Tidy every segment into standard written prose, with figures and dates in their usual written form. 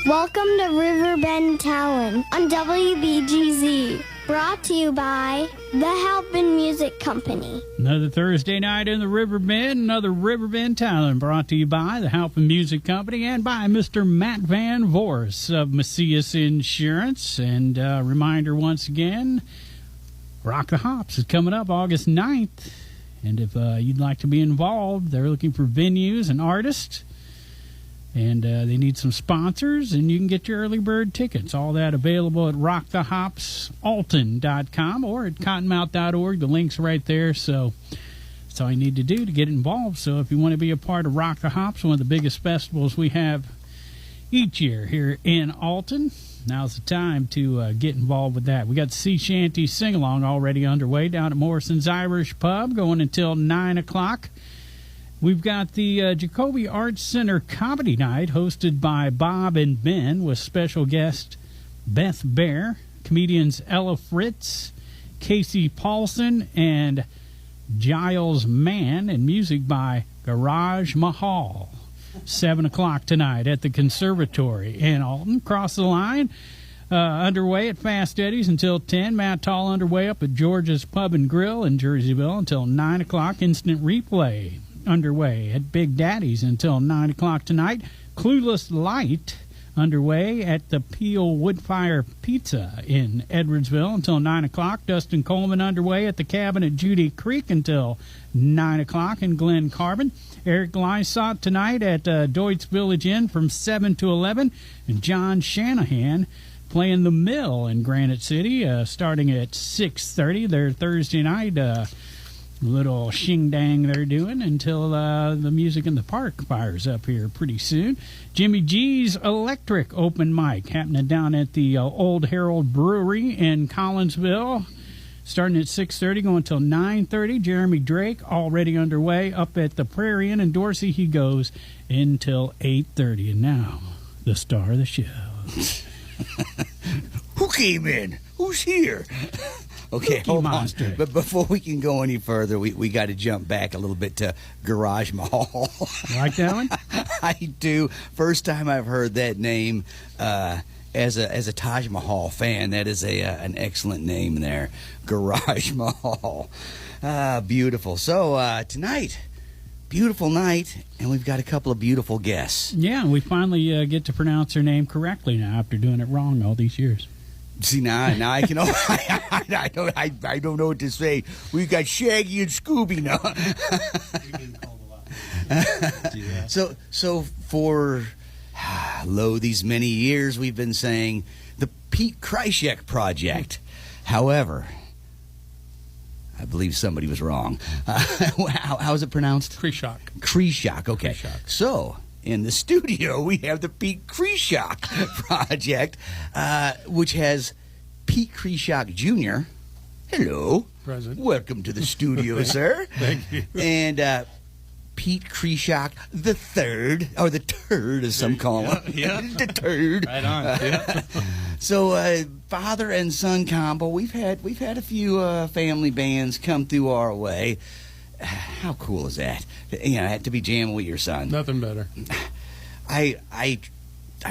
Welcome to Riverbend Talent on WBGZ. Brought to you by the Halpin Music Company. Another Thursday night in the Riverbend, another Riverbend Talent brought to you by the Halpin Music Company and by Mr. Matt Van Voors of Macias Insurance. And reminder once again, Rock the Hops is coming up August 9th. And if you'd like to be involved, they're looking for venues and artists. And they need some sponsors, and you can get your early bird tickets. All that available at rockthehopsalton.com or at cottonmouth.org. The link's right there, so that's all you need to do to get involved. So if you want to be a part of Rock the Hops, one of the biggest festivals we have each year here in Alton, now's the time to get involved with that. We got the Sea Shanty Sing-Along already underway down at Morrison's Irish Pub, going until 9 o'clock. We've got the Jacoby Arts Center Comedy Night hosted by Bob and Ben with special guest Beth Bear, comedians Ella Fritz, Casey Paulson, and Giles Mann, and music by Garage Mahal. 7 o'clock tonight at the Conservatory in Alton. Cross the Line underway at Fast Eddie's until 10. Matt Tall underway up at George's Pub and Grill in Jerseyville until 9 o'clock. Instant Replay underway at Big Daddy's until 9 o'clock tonight. Clueless Light underway at the Peel Woodfire Pizza in Edwardsville until 9 o'clock. Dustin Coleman underway at the Cabin at Judy Creek until 9 o'clock in Glen Carbon. Eric Lysott tonight at Deutz Village Inn from 7 to 11. And John Shanahan playing the Mill in Granite City starting at 6:30. Their Thursday night little shing-dang they're doing until the Music in the Park fires up here pretty soon. Jimmy G's Electric Open Mic happening down at the Old Herald Brewery in Collinsville, starting at 6:30, going until 9:30. Jeremy Drake already underway up at the Prairie Inn in Dorsey. He goes until 8:30. And now, the star of the show. Who came in? Who's here? Okay, hold on. But before we can go any further, we got to jump back a little bit to Garage Mahal. Like that one? I do. First time I've heard that name as a Taj Mahal fan. That is an excellent name there, Garage Mahal. Beautiful. So tonight, beautiful night, and we've got a couple of beautiful guests. Yeah, we finally get to pronounce her name correctly now after doing it wrong all these years. See, now I can. I don't know what to say. We got Shaggy and Scooby now. So for these many years, we've been saying the Pete Krieshok Project. However, I believe somebody was wrong. How is it pronounced? Krieshok. Krieshok. Okay. Krieshok. So, in the studio, we have the Pete Krieshok Project, which has Pete Krieshok Jr. Hello. Present. Welcome to the studio, sir. Thank you. And Pete Krieshok III, or the Turd, as some call him. Yeah. The Turd. Right on. Yeah. So, father and son combo. We've had a few family bands come through our way. How cool is that? You know, to be jamming with your son. Nothing better. I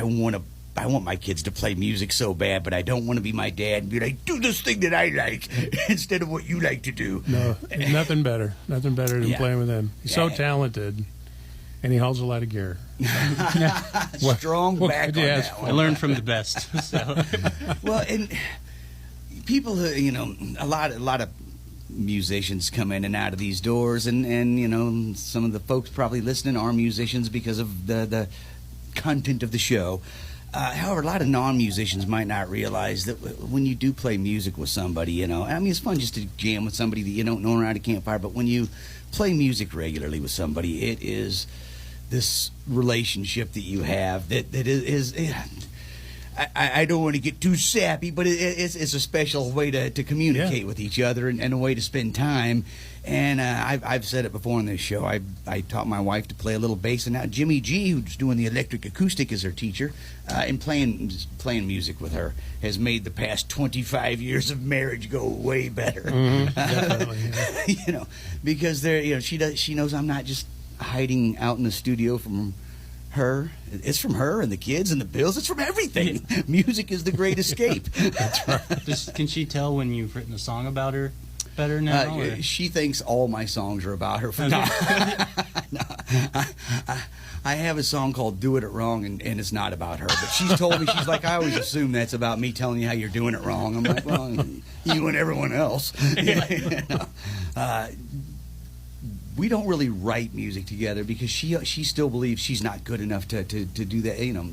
want my kids to play music so bad, but I don't want to be my dad and be like, do this thing that I like instead of what you like to do. No, nothing better. Nothing better than playing with him. He's so talented, and he holds a lot of gear. Strong back on that one. I learned from the best. So. Well, and people who, a lot of musicians come in and out of these doors, and some of the folks probably listening are musicians because of the content of the show. However, a lot of non-musicians might not realize that when you do play music with somebody, it's fun just to jam with somebody that you don't know around a campfire, but when you play music regularly with somebody, it is this relationship that you have that is I don't want to get too sappy, but it's a special way to communicate with each other and a way to spend time. And I've said it before on this show. I taught my wife to play a little bass, and now Jimmy G, who's doing the electric acoustic, is her teacher. And playing music with her has made the past 25 years of marriage go way better. Mm-hmm, definitely. Yeah. Because she knows I'm not just hiding out in the studio from her. It's from her and the kids and the bills. It's from everything. Music is the great escape. That's right. Can she tell when you've written a song about her better now? She thinks all my songs are about her. No, I have a song called "Do It Wrong," and it's not about her. But she's told me, she's like, I always assume that's about me telling you how you're doing it wrong. I'm like, well, you and everyone else. We don't really write music together because she still believes she's not good enough to do that. You know,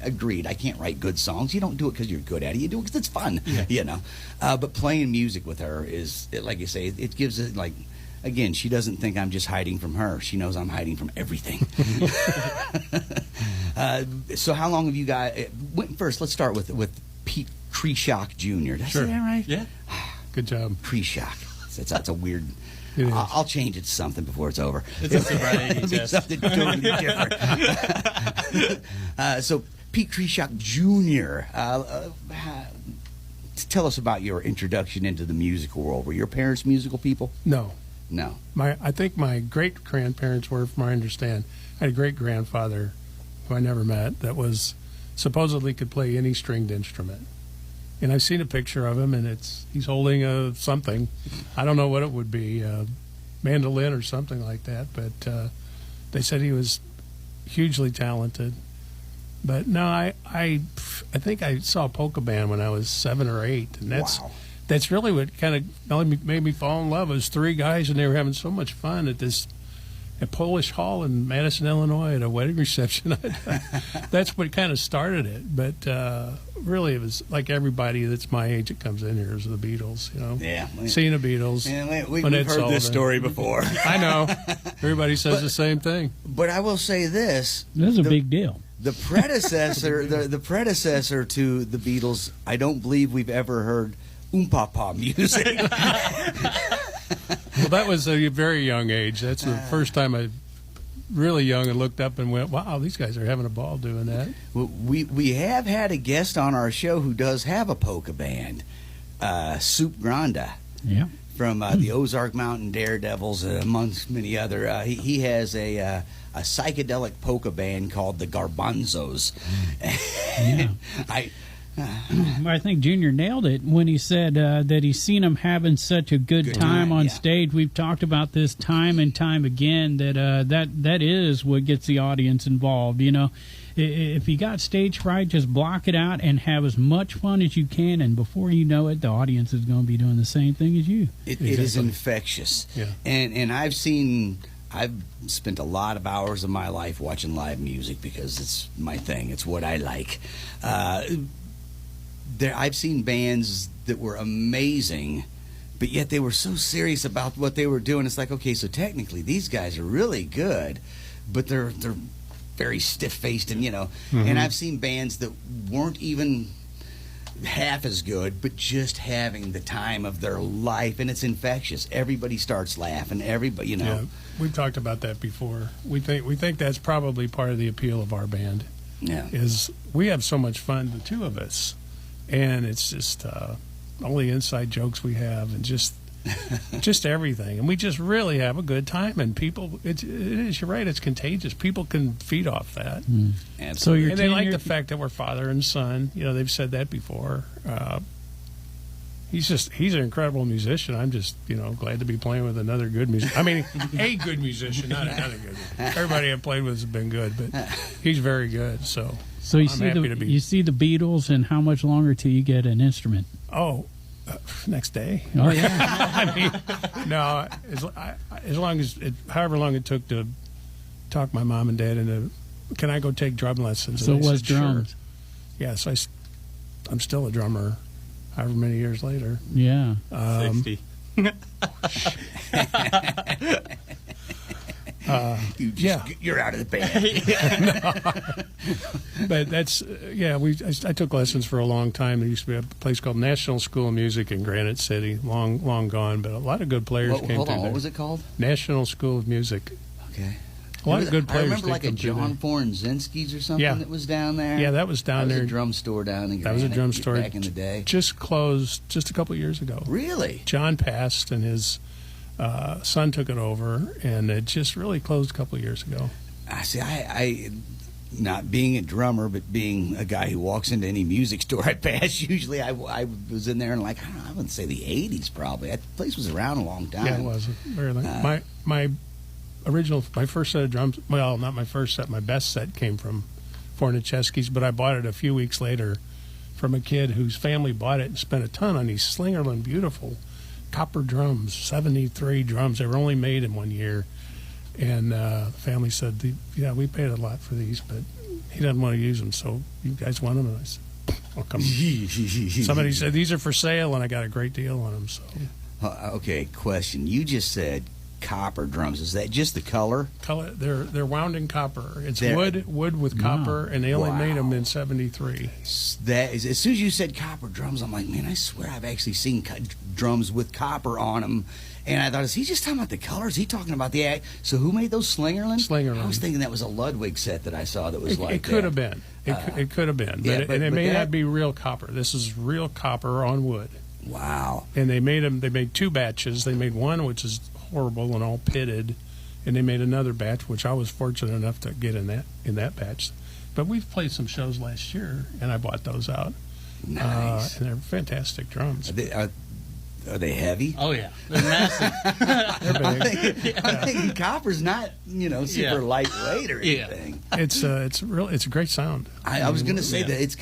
agreed. I can't write good songs. You don't do it because you're good at it. You do it because it's fun. Yeah. You know, but playing music with her is, like you say, it gives it like. Again, she doesn't think I'm just hiding from her. She knows I'm hiding from everything. So how long have you guys... First, let's start with Pete Krieshok Jr. Did I say that right? Yeah. Good job. Krieshok. That's a weird... I'll change it to something before it's over. It's a sobriety test. Something totally different. So Pete Krieshok Jr., tell us about your introduction into the musical world. Were your parents musical people? No. No. I think my great-grandparents were, from what I understand. I had a great-grandfather who I never met that was supposedly could play any stringed instrument. And I've seen a picture of him, and he's holding something. I don't know what it would be, a mandolin or something like that. But they said he was hugely talented. But no, I think I saw a polka band when I was 7 or 8, and that's really what kind of made me fall in love. It was 3 guys, and they were having so much fun at this Polish Hall in Madison, Illinois, at a wedding reception. That's what kind of started it. But really, it was like everybody that's my age that comes in here is the Beatles. You know, seeing the Beatles. Yeah, we've heard this story before. I know. Everybody says the same thing. But I will say this: this is a big deal. The predecessor, the predecessor to the Beatles, I don't believe we've ever heard papa music. Well, that was a very young age. That's the first time I really young and looked up and went, wow, these guys are having a ball doing that. We have had a guest on our show who does have a polka band, Soup Granda. Yeah. From the Ozark Mountain Daredevils, amongst many other. He has a psychedelic polka band called the Garbanzos. Yeah. I think Junior nailed it when he said that he's seen them having such a good time on stage. We've talked about this time and time again, that is what gets the audience involved. You know, if you got stage fright, just block it out and have as much fun as you can, and before you know it, the audience is going to be doing the same thing as you. It is infectious. Yeah. And I've spent a lot of hours of my life watching live music because it's my thing. It's what I like. I've seen bands that were amazing, but yet they were so serious about what they were doing. It's like, okay, so technically these guys are really good, but they're very stiff-faced, and And I've seen bands that weren't even half as good, but just having the time of their life, and it's infectious. Everybody starts laughing. Everybody, Yeah, we've talked about that before. We think that's probably part of the appeal of our band. Yeah, is we have so much fun, the two of us. And it's just all the inside jokes we have, and just everything. And we just really have a good time. And people, it is. You're right. It's contagious. People can feed off that. Absolutely. So and they like the fact that we're father and son. They've said that before. He's an incredible musician. I'm just glad to be playing with another good musician. I mean, a good musician, not another good one. Everybody I've played with has been good, but he's very good. So you see the Beatles, and how much longer till you get an instrument? Oh, next day. Oh yeah. I mean, no, as long as however long it took to talk my mom and dad into, can I go take drum lessons? So it was drums. Sure. Yes, I'm still a drummer. However many years later. Yeah. 60. You're out of the band. But that's I took lessons for a long time. There used to be a place called National School of Music in Granite City, long gone, but a lot of good players came hold through on, there. What was it called? National School of Music. Okay. A lot of good players. I remember like a come through John there. Forenzinski's or something that was down there. Yeah, that was down there. That was a drum store down in Granite. That was a drum store back in the day. Just closed just a couple of years ago. Really? John passed, and his son took it over, and it just really closed a couple of years ago. I see. not being a drummer, but being a guy who walks into any music store I pass, usually I was in there and like, I don't know, I wouldn't say the 80s probably. That place was around a long time. Yeah, it was very long. My first set of drums, well, not my first set, my best set came from Fornicheski's, but I bought it a few weeks later from a kid whose family bought it and spent a ton on these Slingerland beautiful copper drums, 73 drums. They were only made in 1 year. And the family said, yeah, we paid a lot for these, but he doesn't want to use them, so you guys want them? And I said, I'll come. Somebody said, these are for sale, and I got a great deal on them. So, okay, question. You just said copper drums. Is that just the color? They're wound in copper. It's wood with copper, and they only made them in 73. That is, as soon as you said copper drums, I'm like, man, I swear I've actually seen drums with copper on them. And I thought, is he just talking about the colors? Is he talking about the act? So who made those Slingerland? Slingerland. I was thinking that was a Ludwig set that I saw that was like it could have been. It could have been. But it may not be real copper. This is real copper on wood. Wow. And they made two batches. They made one which is horrible and all pitted, and they made another batch which I was fortunate enough to get in that batch. But we've played some shows last year, and I bought those out. Nice. And they're fantastic drums. Are they heavy? Oh yeah, they're massive. They're big. I'm thinking copper's not, super lightweight or anything. It's a great sound. I was going to say that it's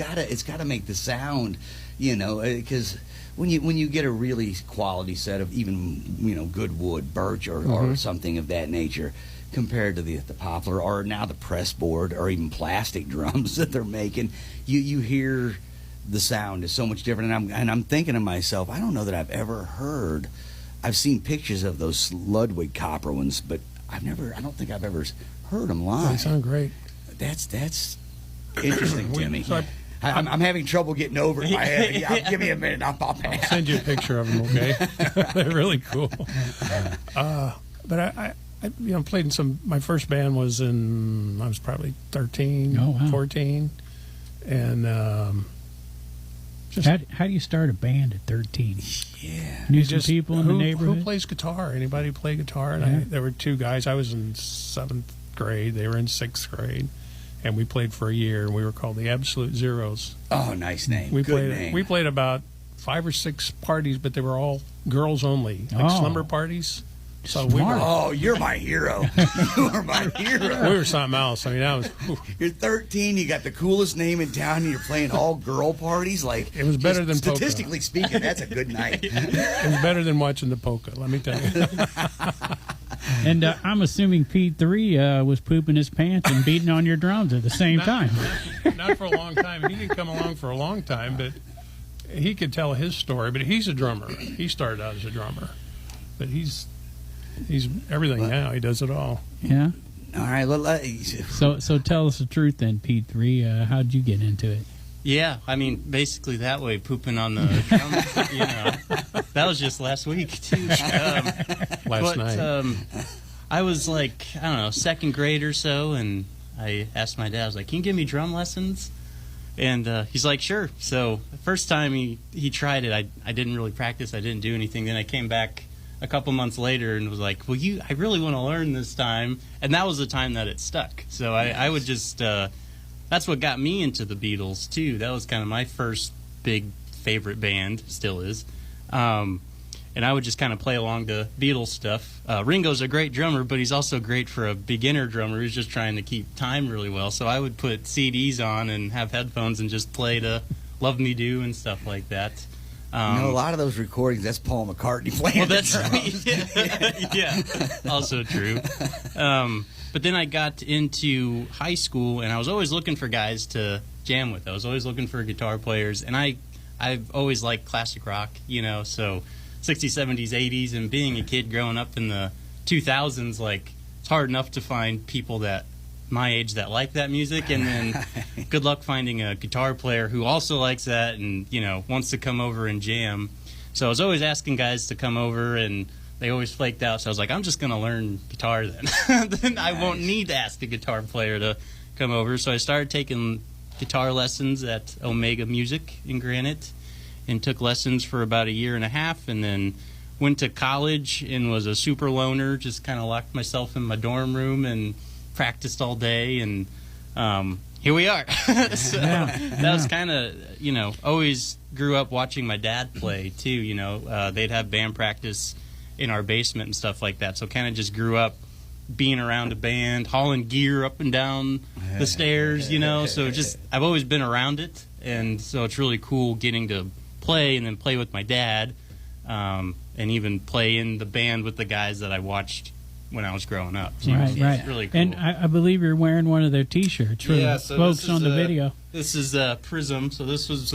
gotta make the sound, because when you get a really quality set of even good wood, birch or something of that nature, compared to the poplar or now the press board or even plastic drums that they're making, you hear the sound is so much different, and I'm thinking to myself, I don't know that I've ever heard. I've seen pictures of those Ludwig copper ones, but I don't think I've ever heard them live. They sound great. That's interesting to me. So I'm having trouble getting over it in my head. Give me a minute, I'll send you a picture of them. Okay, they're really cool. But I played in some. My first band was I was probably 13, 14, and. How do you start a band at 13? Yeah. Knew some people in the neighborhood? Who plays guitar? Anybody play guitar? And there were two guys. I was in 7th grade. They were in 6th grade. And we played for a year, and we were called the Absolute Zeros. Oh, nice name. We name. played about 5 or 6 parties, but they were all girls only, like slumber parties. So you're my hero. You are my hero. We were something else. I mean, that was. You're 13. You got the coolest name in town, and you're playing all girl parties. Like it was better than statistically speaking. That's a good night. It was better than watching the polka. Let me tell you. And I'm assuming P3 was pooping his pants and beating on your drums at the same time. Not for a long time. He didn't come along for a long time, but he could tell his story. But he's a drummer. He started out as a drummer, but he's everything now. He does it all. Yeah. All right. Well, so tell us the truth then, P3. How'd you get into it? Yeah, I mean, basically that way, pooping on the drums. That was just last week too. Last night. I was like, I don't know, 2nd grade or so, and I asked my dad. I was like, "Can you give me drum lessons?" And he's like, "Sure." So the first time he tried it, I didn't really practice. I didn't do anything. Then I came back a couple months later and was like, well, I really want to learn this time. And that was the time that it stuck. So I would just, that's what got me into the Beatles, too. That was kind of my first big favorite band, still is. And I would just kind of play along the Beatles stuff. Ringo's a great drummer, but he's also great for a beginner drummer who's just trying to keep time really well. So I would put CDs on and have headphones and just play to Love Me Do and stuff like that. A lot of those recordings, that's Paul McCartney playing. Well, that's right. Yeah, also true. But then I got into high school, and I was always looking for guys to jam with. I was always looking for guitar players, and I've always liked classic rock, so 60s, 70s, 80s, and being a kid growing up in the 2000s, like, it's hard enough to find people that my age that like that music, and then good luck finding a guitar player who also likes that and wants to come over and jam. So I was always asking guys to come over, and they always flaked out. So I was like, I'm just going to learn guitar then. Then nice. I won't need to ask a guitar player to come over. So I started taking guitar lessons at Omega Music in Granite, and took lessons for about a year and a half, and then went to college and was a super loner. Just kind of locked myself in my dorm room and practiced all day, and here we are. So that was kind of, always grew up watching my dad play too. They'd have band practice in our basement and stuff like that. So kind of just grew up being around a band, hauling gear up and down the stairs, So just I've always been around it, and so it's really cool getting to play and then play with my dad, and even play in the band with the guys that I watched when I was growing up. So right. It's really cool. And I believe you're wearing one of their T-shirts for the folks on the video. This is Prism. So this was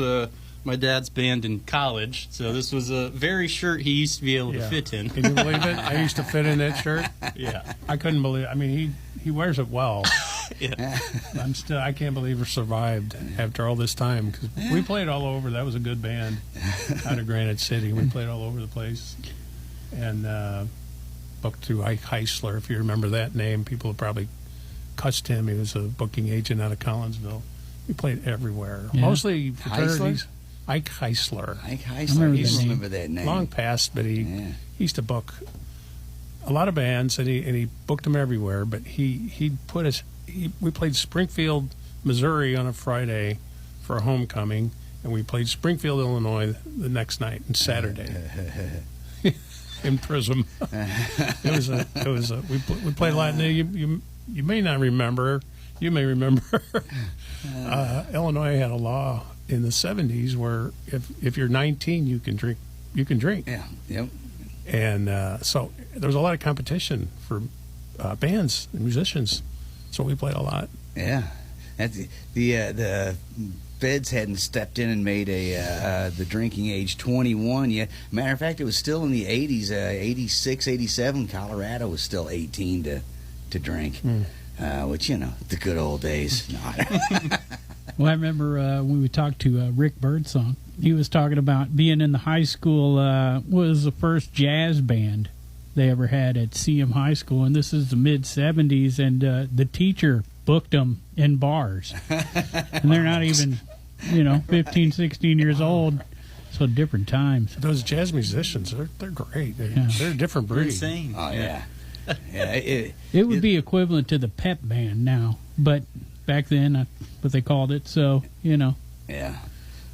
my dad's band in college. So this was a very shirt he used to be able to fit in. Can you believe it? I used to fit in that shirt. Yeah. I couldn't believe it. I mean, he wears it well. Yeah. I can't believe we survived after all this time, because we played all over. That was a good band out of Granite City. We played all over the place. And booked through Ike Heisler, if you remember that name. People have probably cussed him. He was a booking agent out of Collinsville. We played everywhere. Yeah. Mostly fraternities. Ike Heisler. Ike Heisler. I remember that name. Long past, but he used to book a lot of bands, and he booked them everywhere. But we played Springfield, Missouri on a Friday for a homecoming, and we played Springfield, Illinois the next night and Saturday. In Prism. We played a lot. You may not remember. You may remember. Illinois had a law in the 70s where if you're 19, you can drink. Yeah. Yep. And so there was a lot of competition for bands and musicians. So we played a lot. Yeah. The feds hadn't stepped in and made the drinking age 21 yet. Matter of fact, it was still in the 80s, 86, 87. Colorado was still 18 to drink, which, the good old days. Well, I remember when we talked to Rick Birdsong, he was talking about being in the high school, was the first jazz band they ever had at CM High School, and this is the mid-'70s, and the teacher booked them in bars. And they're not even, 15, 16 years old, so different times. Those jazz musicians, they're great. They're a different breed. Insane. Oh, yeah. It would be equivalent to the pep band now, but back then, that's what they called it, so, Yeah.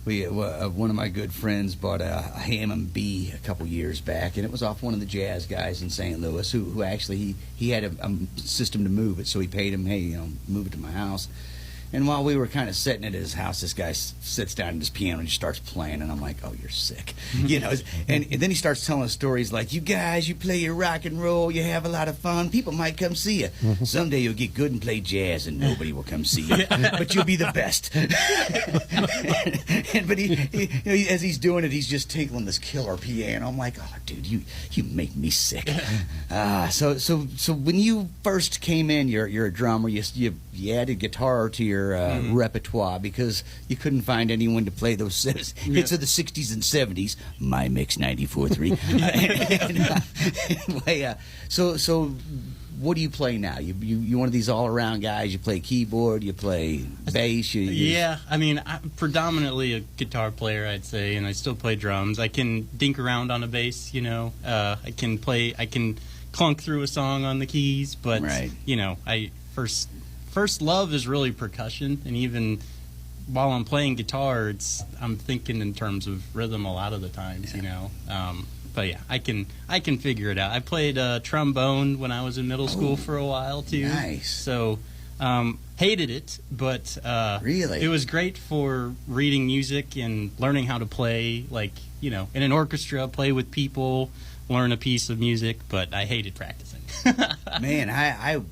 One of my good friends bought a Hammond B a couple years back, and it was off one of the jazz guys in St. Louis who actually, he had a system to move it, so he paid him, hey, move it to my house. And while we were kind of sitting at his house, this guy sits down at his piano and just starts playing, and I'm like, oh, you're sick. And then he starts telling us stories like, you guys, you play your rock and roll, you have a lot of fun, people might come see you. Someday you'll get good and play jazz, and nobody will come see you, but you'll be the best. But he, as he's doing it, he's just tinkling this killer piano. I'm like, oh, dude, you make me sick. So when you first came in, you're a drummer, you added guitar to your repertoire because you couldn't find anyone to play those hits of the 60s and 70s. My Mix 94.3. So what do you play now? You one of these all-around guys? You play keyboard, you play bass? Yeah, I mean, I'm predominantly a guitar player, I'd say, and I still play drums. I can dink around on a bass, I can clunk through a song on the keys, but, first love is really percussion, and even while I'm playing guitar, I'm thinking in terms of rhythm a lot of the times, But yeah, I can figure it out. I played trombone when I was in middle school for a while too. Nice. So hated it, but really, it was great for reading music and learning how to play, in an orchestra, play with people, learn a piece of music. But I hated practicing. Man,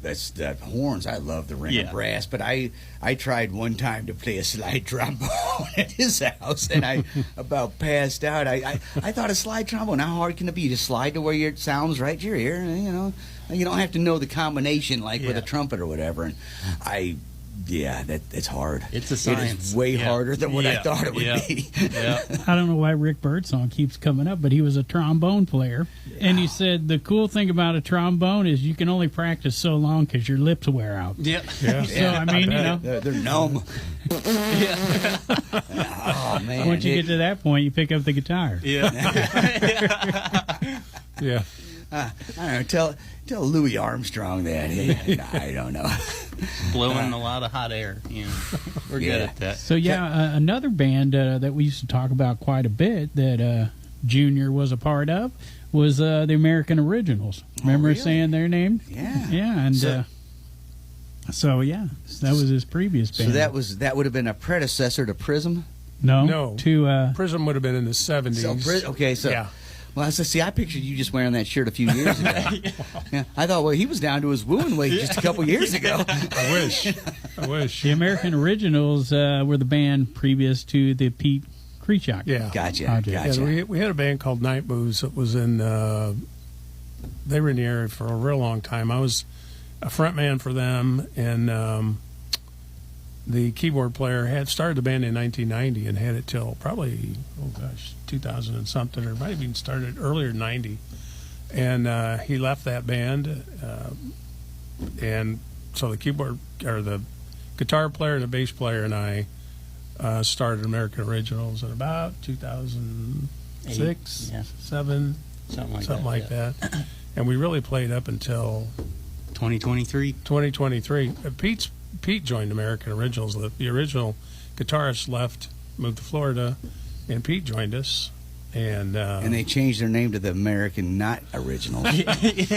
that's the horns. I love the ring of brass, but I tried one time to play a slide trombone at his house, and I about passed out. I thought a slide trombone, how hard can it be? You just slide to where it sounds right to your ear, and you don't have to know the combination with a trumpet or whatever. And it's hard. It's a science. It is way harder than what I thought it would be. I don't know why Rick Birdsong keeps coming up, but he was a trombone player, and he said the cool thing about a trombone is you can only practice so long because your lips wear out. Yeah. So I mean, they're numb. Oh man! Once you get to that point, you pick up the guitar. Yeah. I don't know. Tell Louis Armstrong that. I don't know. blowing a lot of hot air. You know, we're good at that. So another band that we used to talk about quite a bit that Junior was a part of was the American Originals. Remember saying their name? Yeah. Yeah, and that was his previous band. So that would have been a predecessor to Prism. No. To Prism would have been in the 70s. Yeah. Well, I pictured you just wearing that shirt a few years ago. Yeah. I thought, he was down to his wooing weight just a couple years ago. I wish. The American Originals were the band previous to the Pete Krieshok. Yeah. Gotcha. Yeah, we had a band called Night Moves that was in. They were in the area for a real long time. I was a front man for them, and the keyboard player had started the band in 1990 and had it till probably 2000 and something, or might have even started earlier than 90. And he left that band, and so the keyboard or the guitar player and the bass player and I started American Originals in about 2006, 7, something like that. And we really played up until 2023. Pete joined American Originals. The original guitarist left, moved to Florida, and Pete joined us. And they changed their name to the American Not Originals.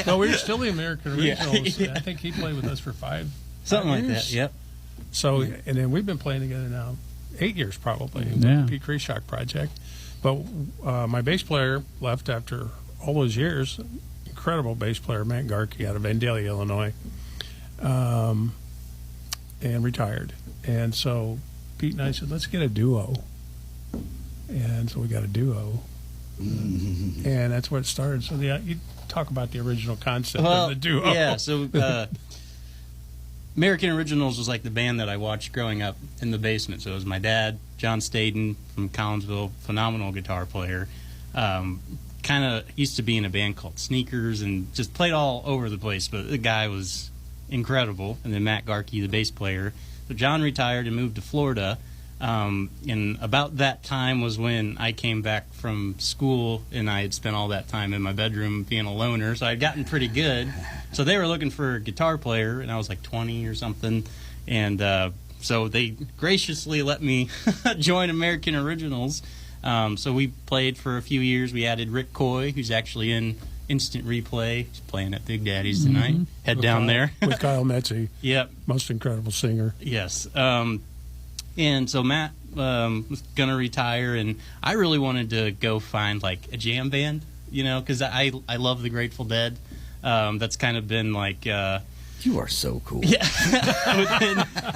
No, we were still the American Originals. Yeah. I think he played with us for 5 something like years. that. Yep. So, and then we've been playing together now 8 years probably. Yeah. The Pete Krieshok project. But my bass player left after all those years. Incredible bass player, Matt Garkey, out of Vandalia, Illinois. And retired. And so Pete and I said, let's get a duo. And so we got a duo. Mm-hmm. And that's where it started. So you talk about the original concept of the duo. Yeah, so American Originals was like the band that I watched growing up in the basement. So it was my dad, John Staden from Collinsville, phenomenal guitar player. Kind of used to be in a band called Sneakers and just played all over the place. But the guy was incredible. And then Matt Garkey, the bass player. So John retired and moved to Florida. And about that time was when I came back from school, and I had spent all that time in my bedroom being a loner, so I'd gotten pretty good. So they were looking for a guitar player, and I was like 20 or something. And so they graciously let me join American Originals. So we played for a few years. We added Rick Coy, who's actually in Instant Replay. He's playing at Big Daddy's tonight. Head with down there. With Kyle Metzi. Yep. Most incredible singer. Yes. And so Matt was going to retire, and I really wanted to go find, like, a jam band, you know, because I love the Grateful Dead. That's kind of been, like... you are so cool. Yeah.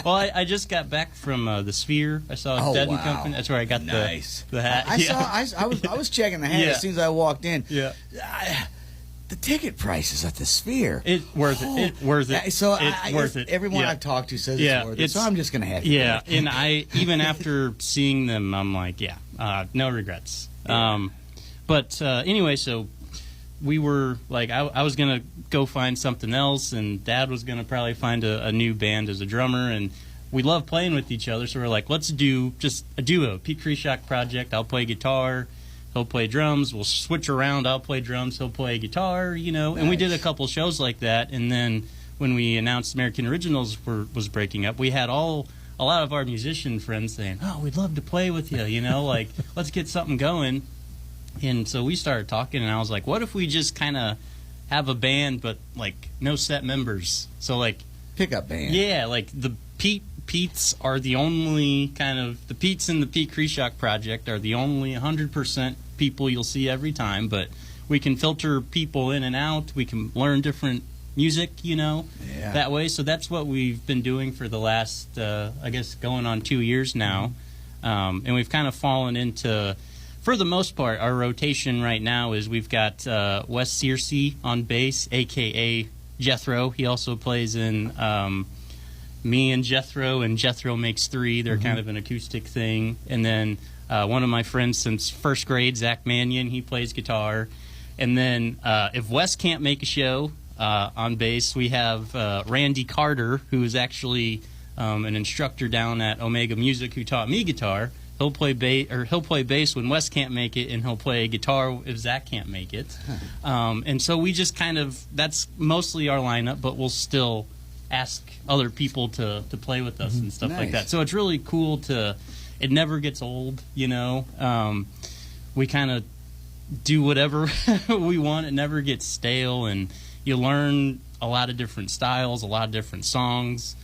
Well, I just got back from the Sphere. I saw Dead and Company. That's where I got the hat. I was checking the hat as soon as I walked in. Yeah. The ticket prices at the Sphere. It's worth it. It's worth it. So it's worth it. Everyone I've talked to says it's worth it. So I'm just going to have to. Yeah, and I even after seeing them, I'm like, no regrets. But anyway, so we were like, I was going to go find something else, and Dad was going to probably find a new band as a drummer, and we love playing with each other, so we're like, let's do just a duo, Pete Krieshok project. I'll play guitar. He'll play drums. We'll switch around. I'll play drums. He'll play guitar, you know. Nice. And we did a couple shows like that. And then when we announced American Originals was breaking up, we had a lot of our musician friends saying, "Oh, we'd love to play with you, you know, like let's get something going." And so we started talking, and I was like, "What if we just kind of have a band, but like no set members? So like pickup band." Yeah, like the Pete's are the only the Pete's in the Pete Krieshok project are the only 100% people you'll see every time, but we can filter people in and out. We can learn different music, you know, that way. So that's what we've been doing for the last, I guess, going on 2 years now. And we've kind of fallen into, for the most part, our rotation right now is we've got Wes Searcy on bass, a.k.a. Jethro. He also plays in me and Jethro Makes Three. They're kind of an acoustic thing. And then one of my friends since first grade, Zach Manion, he plays guitar. And then if Wes can't make a show on bass, we have Randy Carter, who is actually an instructor down at Omega Music, who taught me guitar. He'll play bass when Wes can't make it, and he'll play guitar if Zach can't make it. And so we just that's mostly our lineup, but we'll still ask other people to play with us and stuff like Nice. that. So it's really cool it never gets old, you know. We kind of do whatever we want. It never gets stale, and you learn a lot of different styles, a lot of different songs,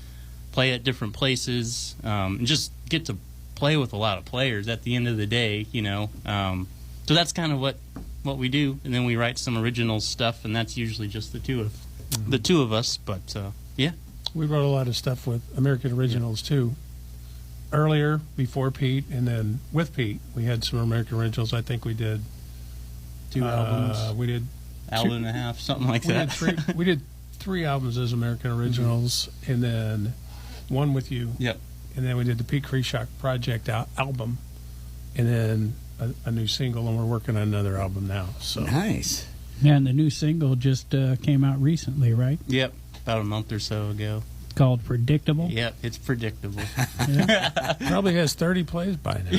play at different places, and just get to play with a lot of players at the end of the day, you know. So that's kind of what we do, and then we write some original stuff, and that's usually just the two of us. But yeah, We wrote a lot of stuff with American Originals too. Earlier, before Pete, and then with Pete, we had some American Originals. I think we did 2 albums, we did album and a half, something like that. we did 3 albums as American Originals, and then one with you. Yep. And then we did the Pete Krieshok Project album, and then a new single, and we're working on another album now. So Nice. Yeah, and the new single just came out recently, right? Yep, about a month or so ago. Called Predictable. Yep, it's predictable. probably has 30 plays by now.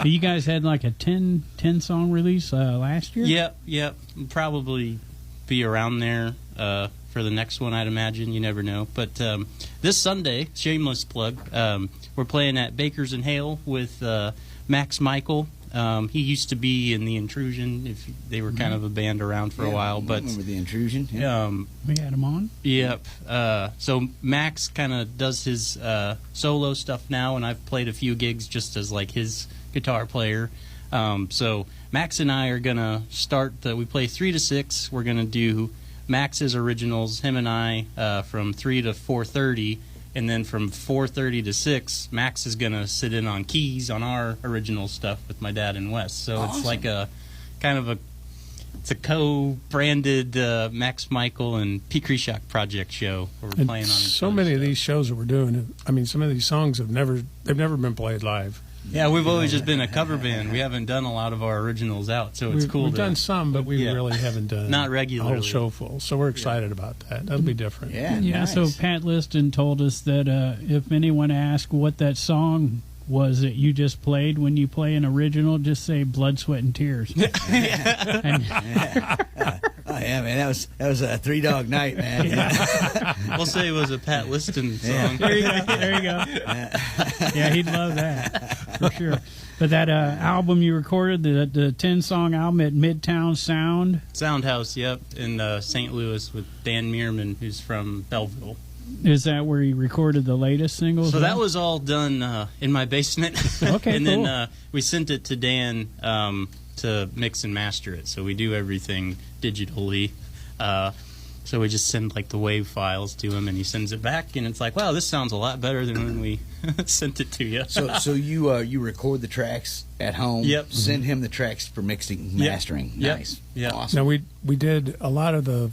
You guys had like a 10 song release last year? Yep. Probably be around there for the next one, I'd imagine. You never know. But this Sunday, shameless plug, we're playing at Baker's and Hale with Max Michael. He used to be in The Intrusion. If they were kind of a band around for a while, I but remember The Intrusion. Yeah. We had him on? Yep. So Max kind of does his solo stuff now, and I've played a few gigs just as like his guitar player. So Max and I are gonna start. We play 3 to 6. We're gonna do Max's originals, him and I, from 3 to 4:30. And then from 4:30 to 6, Max is going to sit in on keys on our original stuff with my dad and Wes. So Awesome. It's like a kind of it's a co-branded Max Michael and Pete Krieshok Project show where we're And playing on each so other's many of stuff. these shows that we're doing, I mean, some of these songs they've never been played live. Yeah, we've always just been a cover band. We haven't done a lot of our originals out, so it's cool. We've done some, but we Yeah. really haven't done Not a regularly. whole show full. So we're excited about that. That'll be different. Yeah. Yeah, nice. so Pat Liston told us that if anyone asks what that song was that you just played when you play an original, just say Blood, Sweat, and Tears. And- Oh yeah, man, that was a 3 Dog Night, man. We'll say it was a Pat Liston song. There you go. Yeah, he'd love that for sure. But that album you recorded, the 10-song album at Midtown Sound. Soundhouse, yep, in St. Louis with Dan Meerman, who's from Belleville. Is that where you recorded the latest singles? So that was all done in my basement. Okay, and cool. then we sent it to Dan to mix and master it. So we do everything digitally. So we just send like the WAV files to him, and he sends it back, and it's like, wow, this sounds a lot better than when we sent it to you. So you record the tracks at home. Yep. Send him the tracks for mixing, mastering. Yep. Nice. Yep. Awesome. Now we did a lot of the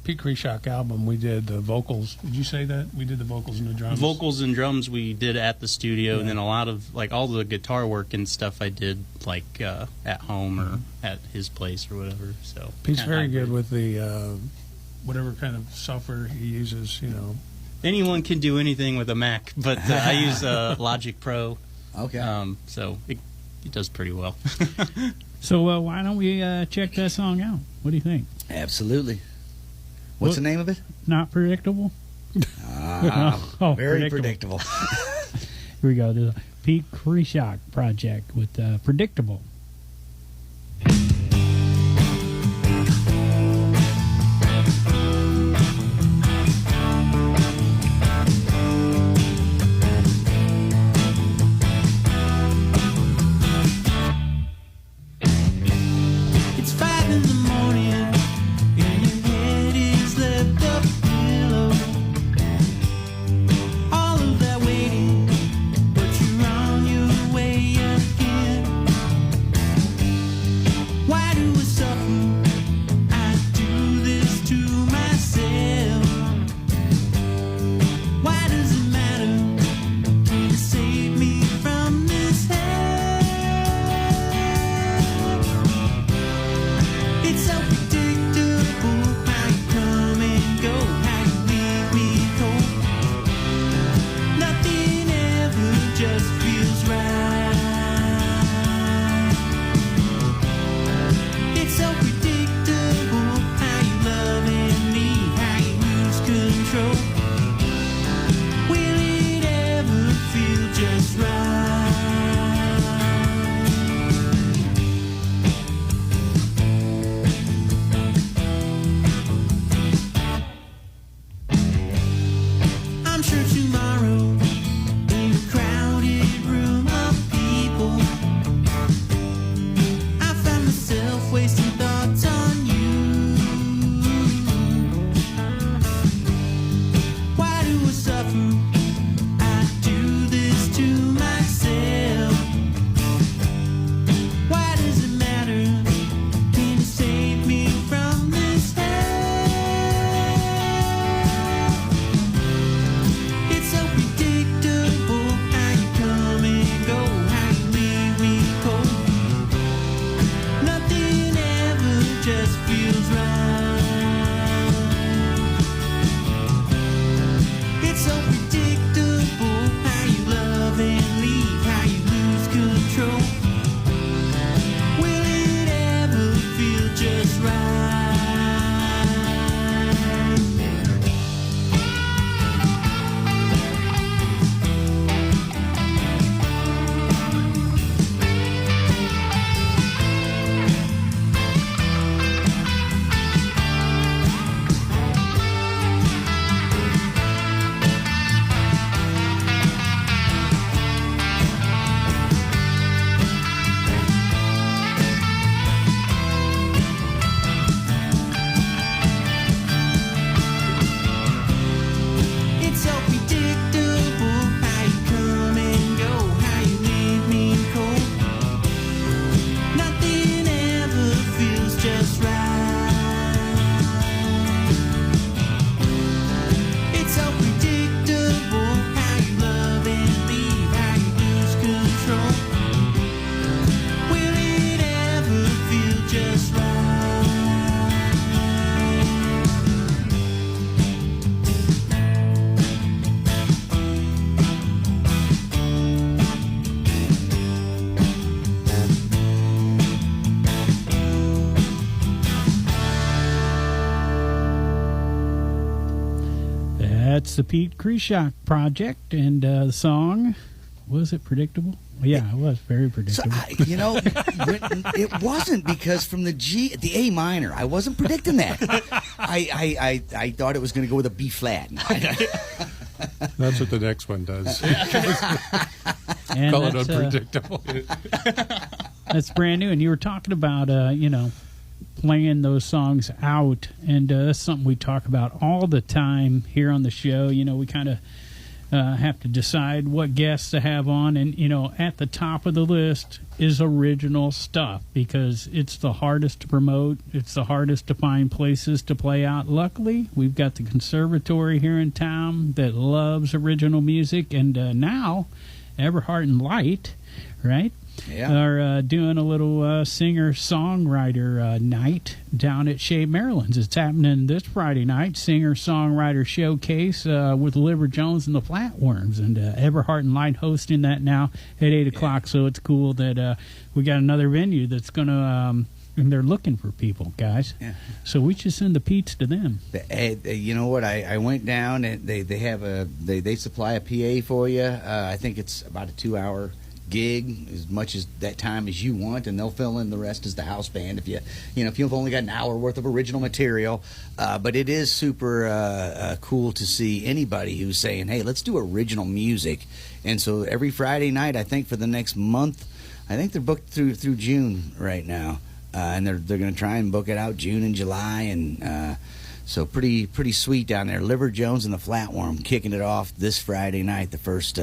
Pete Krieshok album. We did the vocals. Did you say that we did the vocals and the drums? Vocals and drums we did at the studio, and then a lot of like all the guitar work and stuff I did like at home or at his place or whatever. So Pete's kinda very good hybrid. with the whatever kind of software he uses. You know, Anyone can do anything with a Mac, but I use Logic Pro. Okay. So it does pretty well. So why don't we check that song out? What do you think? Absolutely. What's the name of it? Not Predictable? Oh, Very predictable. Here we go. The Pete Krieshok Project with Predictable. It's 5 in the morning, and your head is left up pillow. All of that waiting, but you're on your way again. It's the Pete Krieshok Project, and the song, was it predictable? Yeah, it was very predictable. So, it wasn't, because from the A minor, I wasn't predicting that. I thought it was going to go with a B flat. That's what the next one does. And Call it that's, unpredictable. that's brand new. And you were talking about, playing those songs out, and that's something we talk about all the time here on the show. We kind of have to decide what guests to have on, and at the top of the list is original stuff, because it's the hardest to promote, it's the hardest to find places to play out. Luckily, we've got the conservatory here in town that loves original music, and now Everhart and Light, right? Yeah. Are doing a little singer-songwriter night down at Shea Maryland's. It's happening this Friday night, singer-songwriter showcase with Liver Jones and the Flatworms, and Everhart and Light hosting that now at 8 o'clock, so it's cool that we got another venue that's going to... and they're looking for people, guys. Yeah. So we should send the Pete's to them. You know what? I went down, and they have they supply a PA for you. I think it's about a 2-hour gig, as much as that time as you want, and they'll fill in the rest as the house band if you've only got an hour worth of original material. But it is super cool to see anybody who's saying, hey, let's do original music. And so every Friday night, I think for the next month, I think they're booked through June right now, and they're going to try and book it out June and July, and so pretty sweet down there. Liver Jones and the Flatworm kicking it off this Friday night, the first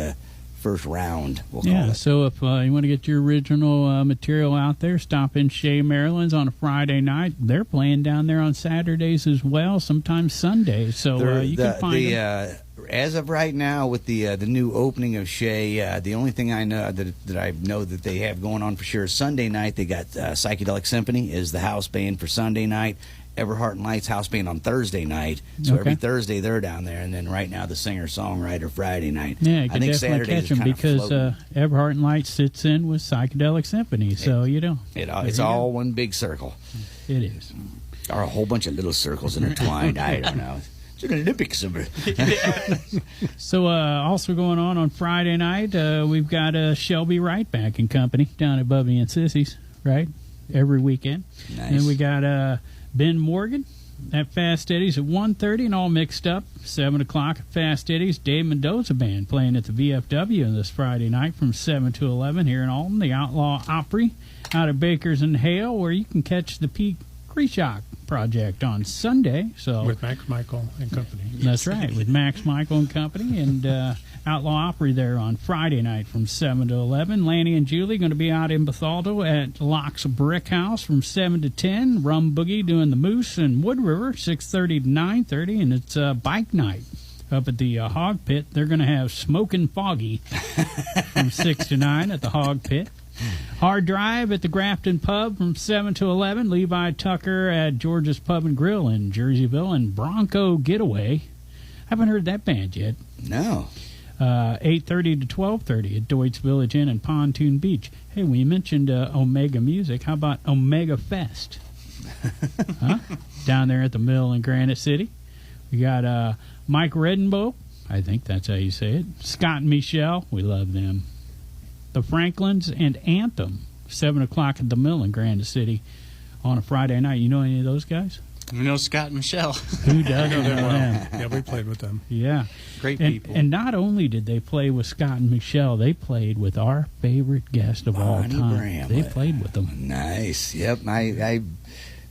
round, we'll call it. So if you want to get your original material out there, stop in Shea Maryland's on a Friday night. They're playing down there on Saturdays as well, sometimes Sundays. So you can find them. As of right now, with the new opening of Shea, the only thing I know that I know that they have going on for sure is Sunday night. They got Psychedelic Symphony is the house band for Sunday night. Everhart and Light's house band on Thursday night. So every Thursday they're down there, and then right now the singer-songwriter Friday night. Yeah, you I can think definitely catch them, because Everhart and Light sits in with Psychedelic Symphony, so it's all one big circle. It is. Or a whole bunch of little circles intertwined. I don't know. It's an Olympic summer. So also going on Friday night, we've got Shelby Wright back in company down at Bubby and Sissy's, right? Every weekend. Nice. And we got Ben Morgan at Fast Eddie's at 1:30 and all mixed up. 7 o'clock at Fast Eddie's. Dave Mendoza Band playing at the VFW this Friday night from 7 to 11 here in Alton. The Outlaw Opry out of Bakers and Hale, where you can catch the Pete Krieshok Project on Sunday. So With Max Michael and company. That's right, with Max Michael and company, and Outlaw Opry there on Friday night from 7 to 11. Lanny and Julie going to be out in Bethalto at Locke's Brick House from 7 to 10. Rum Boogie doing the Moose and Wood River, 6:30 to 9:30, and it's bike night up at the Hog Pit. They're going to have Smokin' Foggy from 6 to 9 at the Hog Pit. Hard Drive at the Grafton Pub from 7 to 11. Levi Tucker at George's Pub and Grill in Jerseyville. And Bronco Getaway. I haven't heard that band yet. No. 8:30 to 12:30 at Deutz Village Inn and Pontoon Beach. Hey, we mentioned Omega Music. How about Omega Fest? Huh? Down there at the Mill in Granite City. We got Mike Redenbow. I think that's how you say it. Scott and Michelle. We love them. The Franklins and Anthem, 7 o'clock at the Mill in Granite City on a Friday night. You know any of those guys? We know Scott and Michelle. Who doesn't know them? Yeah, we played with them. Yeah. Great people. And not only did they play with Scott and Michelle, they played with our favorite guest of all time. Bramlett. They played with them. Nice. Yep.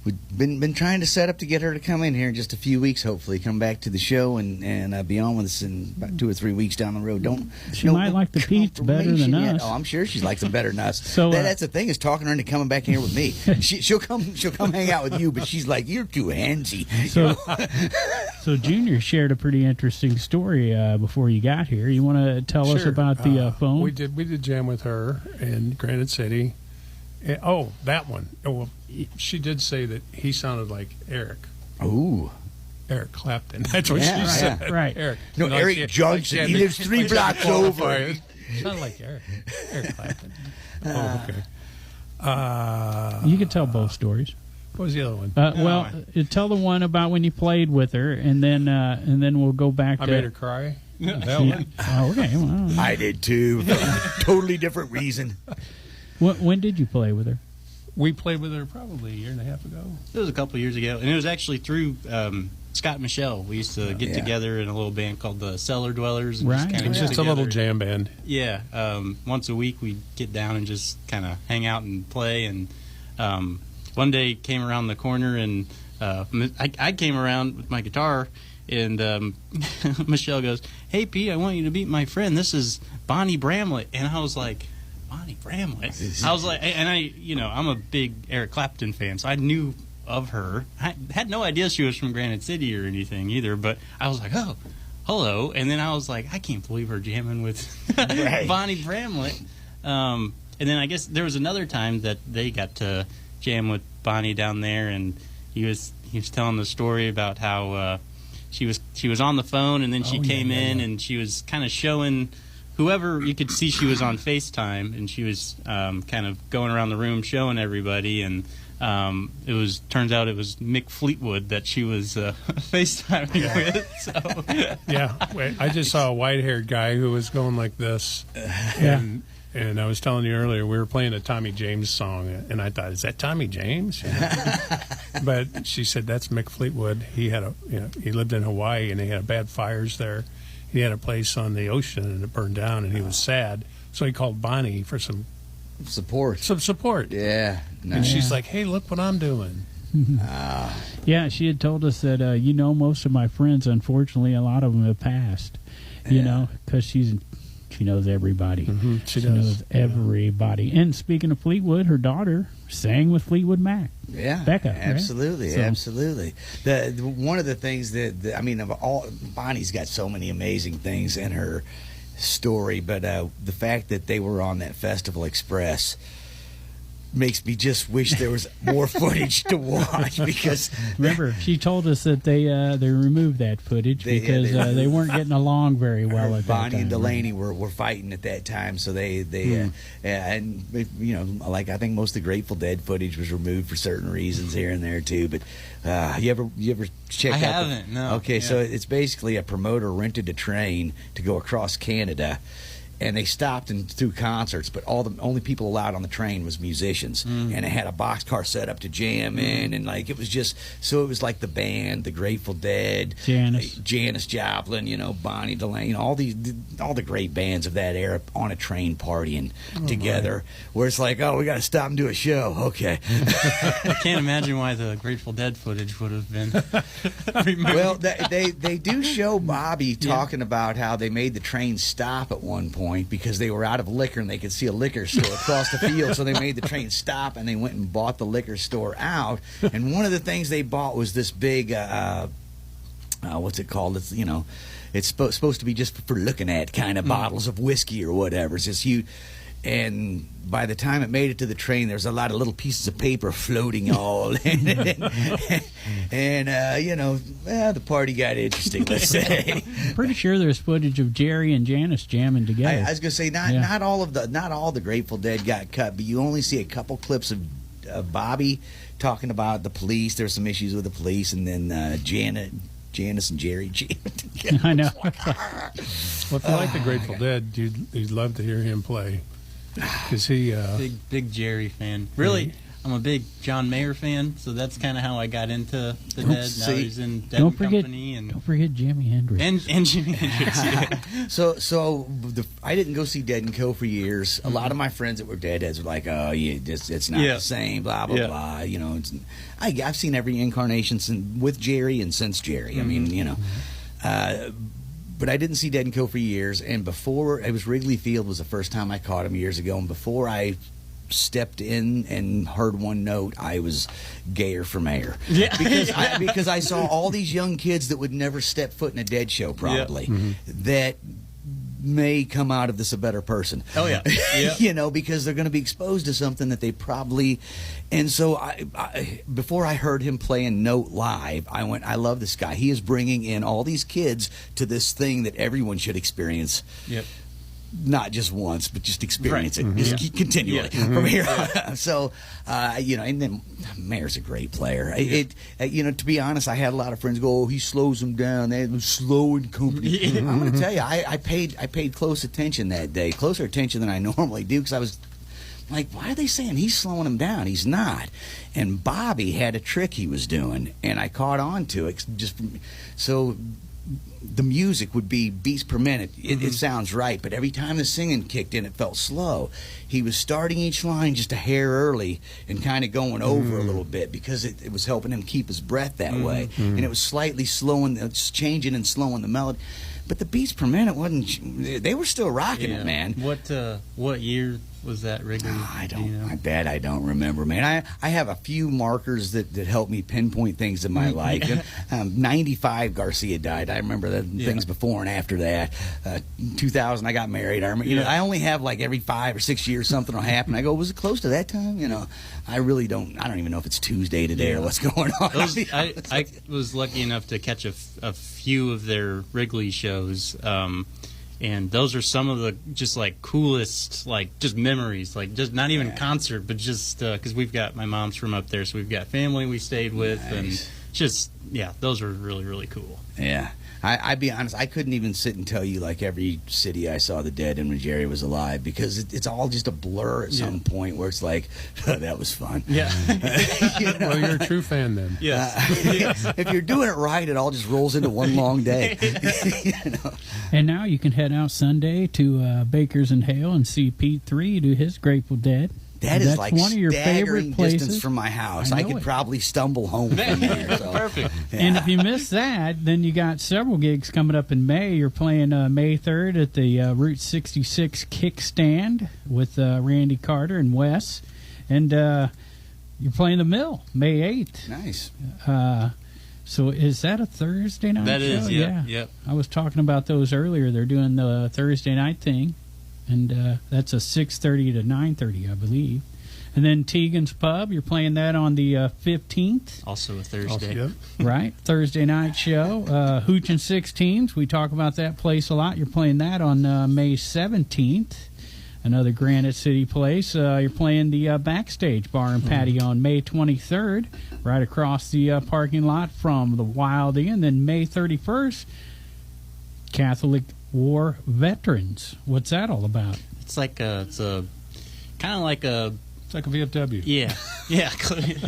We've been trying to set up to get her to come in here in just a few weeks, hopefully come back to the show and be on with us in about 2 or 3 weeks down the road. She might like the Pete's better than us. Oh, I'm sure she likes them better than us. So that's the thing, is talking her into coming back here with me. She'll come hang out with you, but she's like, you're too handsy. So Junior shared a pretty interesting story before you got here. You want to tell us about the phone? We did jam with her in Granite City. That one. Well, she did say that he sounded like Eric. Ooh. Eric Clapton. That's what she said. Right. Eric. No, Eric Johnson. He lives 3 blocks over. Sounded like Eric. Eric Clapton. Okay. You can tell both stories. What was the other one? Well, tell the one about when you played with her, and then we'll go back to. I made her cry. That one. Oh, okay. Well, I did too. For a totally different reason. when did you play with her? We played with her probably a year and a half ago. It was a couple years ago, and it was actually through Scott and Michelle. We used to get together in a little band called the Cellar Dwellers. And Right. Just It was just a little jam band. Yeah. Once a week, we'd get down and just kind of hang out and play. And one day came around the corner, and I came around with my guitar, and Michelle goes, "Hey, Pete, I want you to meet my friend. This is Bonnie Bramlett." And I was like, Bonnie Bramlett? I was like, and I'm a big Eric Clapton fan, so I knew of her. I had no idea she was from Granite City or anything either, but I was like, oh, hello. And then I was like, I can't believe her jamming with Bonnie Bramlett. And then I guess there was another time that they got to jam with Bonnie down there, and he was telling the story about how she was on the phone, and then she came in and she was kind of showing whoever. You could see she was on FaceTime, and she was kind of going around the room showing everybody, and turns out it was Mick Fleetwood that she was FaceTiming with. So. Yeah, I just saw a white-haired guy who was going like this, and I was telling you earlier we were playing a Tommy James song, and I thought, is that Tommy James? But she said that's Mick Fleetwood. He had he lived in Hawaii, and they had bad fires there. He had a place on the ocean, and it burned down, and he was sad, so he called Bonnie for some support. Yeah. Nice. And she's like, hey, look what I'm doing. Yeah, she had told us that, most of my friends, unfortunately, a lot of them have passed, because she knows everybody. Mm-hmm. She knows everybody. And speaking of Fleetwood, her daughter sang with Fleetwood Mac. Yeah, Becca. Absolutely, right? absolutely. One of the things Bonnie's got so many amazing things in her story, but the fact that they were on that Festival Express makes me just wish there was more footage to watch, because remember she told us that they removed that footage because they weren't getting along very well at that time. Bonnie and Delaney were fighting at that time, so they and like I think most of the Grateful Dead footage was removed for certain reasons here and there too. But you ever check out? I haven't. No. Okay, so it's basically a promoter rented a train to go across Canada. And they stopped and threw concerts, but only people allowed on the train was musicians. And it had a boxcar set up to jam in, and it was like the band, the Grateful Dead, Janis Joplin, Bonnie Delaney, all the great bands of that era on a train partying together. Where it's like, oh, we got to stop and do a show. Okay. I can't imagine why the Grateful Dead footage would have been removed. Well, they do show Bobby talking about how they made the train stop at one point because they were out of liquor and they could see a liquor store across the field, so they made the train stop and they went and bought the liquor store out. And one of the things they bought was this big what's it called? It's supposed to be just for looking at kind of bottles of whiskey or whatever. It's just huge. And by the time it made it to the train, there's a lot of little pieces of paper floating all in it. And the party got interesting, let's say. Pretty sure there's footage of Jerry and Janis jamming together. I was going to say, not all the Grateful Dead got cut, but you only see a couple clips of Bobby talking about the police. There's some issues with the police, and then Janis and Jerry jamming together. I know. Well, if you like the Grateful Dead, you'd love to hear him play. Because he big Jerry fan. Really, I'm a big John Mayer fan, so that's kind of how I got into the Dead. Now he's in Dead and Company, and don't forget Jimi Hendrix and Jimi Hendrix. Yeah. So I didn't go see Dead and Co for years. A lot of my friends that were Deadheads were like, "Oh, yeah, it's not the same." Blah blah blah. I've seen every incarnation with Jerry and since Jerry. I mean, but I didn't see Dead and Co for years, and before it was Wrigley Field was the first time I caught him years ago, and before I stepped in and heard one note, I was gayer for mayor. Yeah. because I saw all these young kids that would never step foot in a Dead show probably that may come out of this a better person. Oh yeah. Because they're going to be exposed to something that they probably. And so I before I heard him playing Note live, I went, I love this guy. He is bringing in all these kids to this thing that everyone should experience. Yep. not just once, but just experience it just continually from here on. So, and then Mayer's a great player. To be honest, I had a lot of friends go, "Oh, he slows him down. They was slow and company." I'm going to tell you, I paid close attention that day, closer attention than I normally do, because I was like, why are they saying he's slowing him down? He's not. And Bobby had a trick he was doing, and I caught on to it. So the music would be beats per minute. It sounds right, but every time the singing kicked in, it felt slow. He was starting each line just a hair early and kind of going over a little bit, because it was helping him keep his breath that way. And it was slightly slowing, changing and slowing the melody. But the beats per minute wasn't. They were still rocking it, man. What year was that Wrigley? I don't. I bet I don't remember, man. I have a few markers that help me pinpoint things in my life. 95, Garcia died. I remember the things before and after that. 2000, I got married. I remember. I only have like every 5 or 6 years something will happen. I go, was it close to that time? I really don't. I don't even know if it's Tuesday today or what's going on. I was lucky enough to catch a few of their Wrigley shows. And those are some of the just like coolest, like just memories, like just not even concert, but just because my mom's from up there, so we've got family we stayed with, and just those are really, really cool. Yeah. I'd be honest, I couldn't even sit and tell you like every city I saw the Dead in when Jerry was alive, because it's all just a blur at some point where it's like, that was fun. Yeah. Well, you're a true fan then. Yes. If you're doing it right, it all just rolls into one long day. And now you can head out Sunday to Bakers and Hale and see Pete III do his Grateful Dead. That's like one of your staggering favorite places. Distance from my house. I could it. probably stumble home from there. So. Perfect. Yeah. And if you miss that, then you got several gigs coming up in May. You're playing May 3rd at the Route 66 Kickstand with Randy Carter and Wes. And you're playing the Mill May 8th. Nice. So is that a Thursday night That show? is, yeah. Yep. I was talking about those earlier. They're doing the Thursday night thing. And that's a 6:30 to 9:30, I believe. And then Tegan's Pub, you're playing that on the 15th. Also a Thursday. Right, Thursday night show. Hooch and 16s, we talk about that place a lot. You're playing that on May 17th. Another Granite City place. You're playing the Backstage Bar and Patio on May 23rd, right across the parking lot from the Wild Inn. Then May 31st, Catholic War Veterans. What's that all about? It's like it's a kind of like a. It's like a VFW. Yeah,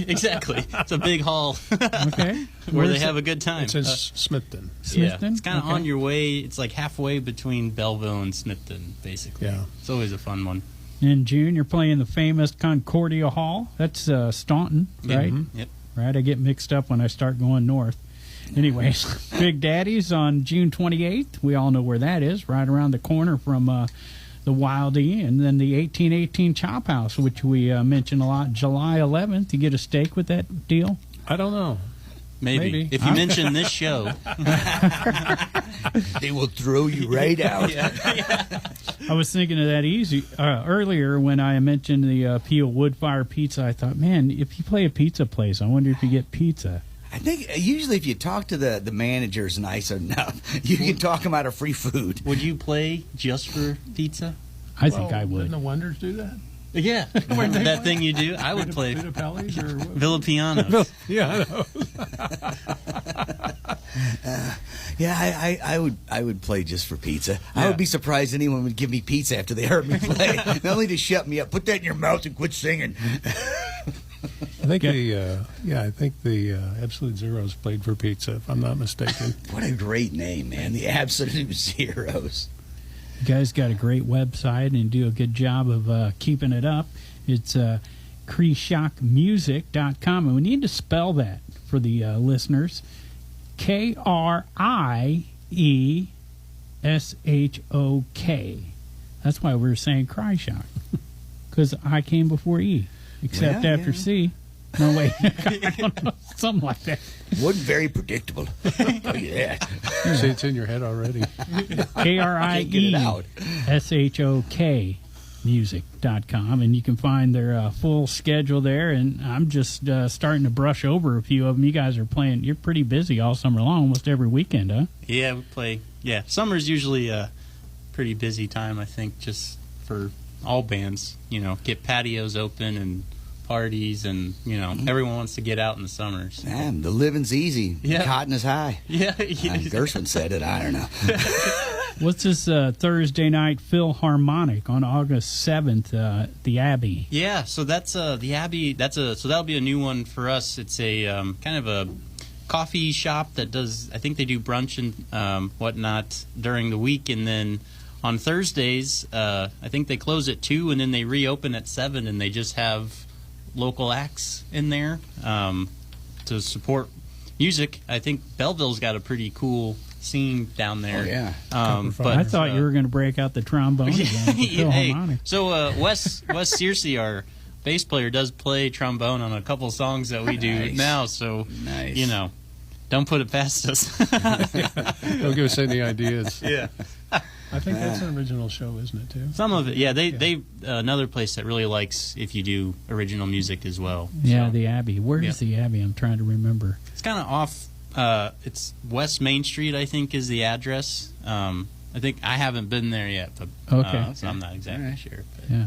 exactly. It's a big hall. Okay. Where they have a good time. It's in Smithton. Yeah, it's kind of on your way. It's like halfway between Belleville and Smithton, basically. Yeah. It's always a fun one. In June, you're playing the famous Concordia Hall. That's Staunton, right? Yep. Right, I get mixed up when I start going north. Anyways, Big Daddy's on June 28th. We all know where that is, right around the corner from the Wild Inn. And then the 1818 Chop House, which we mention a lot, July 11th. You get a steak with that deal? I don't know. Maybe. If you mention this show. They will throw you right out. I was thinking of that earlier when I mentioned the Peel Woodfire Pizza. I thought, man, if you play a pizza place, I wonder if you get pizza. I think usually if you talk to the managers nice enough, you can talk them out of free food. Would you play just for pizza? I think I would. Didn't the Wonders do that? Yeah. That thing you do? I would play Vita Pelli's or what? Villa Pianos. Yeah, I know. I would play just for pizza. I would be surprised anyone would give me pizza after they heard me play. Not only to shut me up, put that in your mouth and quit singing. I think the Absolute Zeros played for pizza, if I'm not mistaken. What a great name, man! The Absolute Zeros. You guys got a great website and do a good job of keeping it up. It's KrieshokMusic.com, and we need to spell that for the listeners. Krieshok. That's why we were saying Krieshok, because I came before E, except after C. No, wait. I don't know. Something like that. Wasn't very predictable. Tell you that. See, it's in your head already. KrieshokMusic.com, and you can find their full schedule there. And I'm just starting to brush over a few of them. You guys are playing. You're pretty busy all summer long, almost every weekend, huh? Yeah, we play. Yeah, summer's usually pretty busy time, I think, just for all bands. Get patios open and parties, and everyone wants to get out in the summers. Man, the living's easy. Yeah. Cotton is high. Yeah. Gershwin said it. I don't know. What's this Thursday night Philharmonic on August 7th, the Abbey? Yeah, so that's the Abbey. So that'll be a new one for us. It's a kind of a coffee shop that does. I think they do brunch and whatnot during the week, and then on Thursdays, I think they close at 2, and then they reopen at 7, and they just have local acts in there to support music. I think Belleville's got a pretty cool scene down there. Oh, yeah. But I thought you were going to break out the trombone again. Hey, so Wes Searcy, our bass player, does play trombone on a couple songs that we do now. So nice. Don't put it past us. Don't give us any ideas. Yeah. I think that's an original show, isn't it, too? Some of it, yeah. They another place that really likes if you do original music as well. Yeah, so, the Abbey. Where is the Abbey? I'm trying to remember. It's kind of off. It's West Main Street, I think, is the address. I think I haven't been there yet, but so I'm not exactly sure. But. Yeah.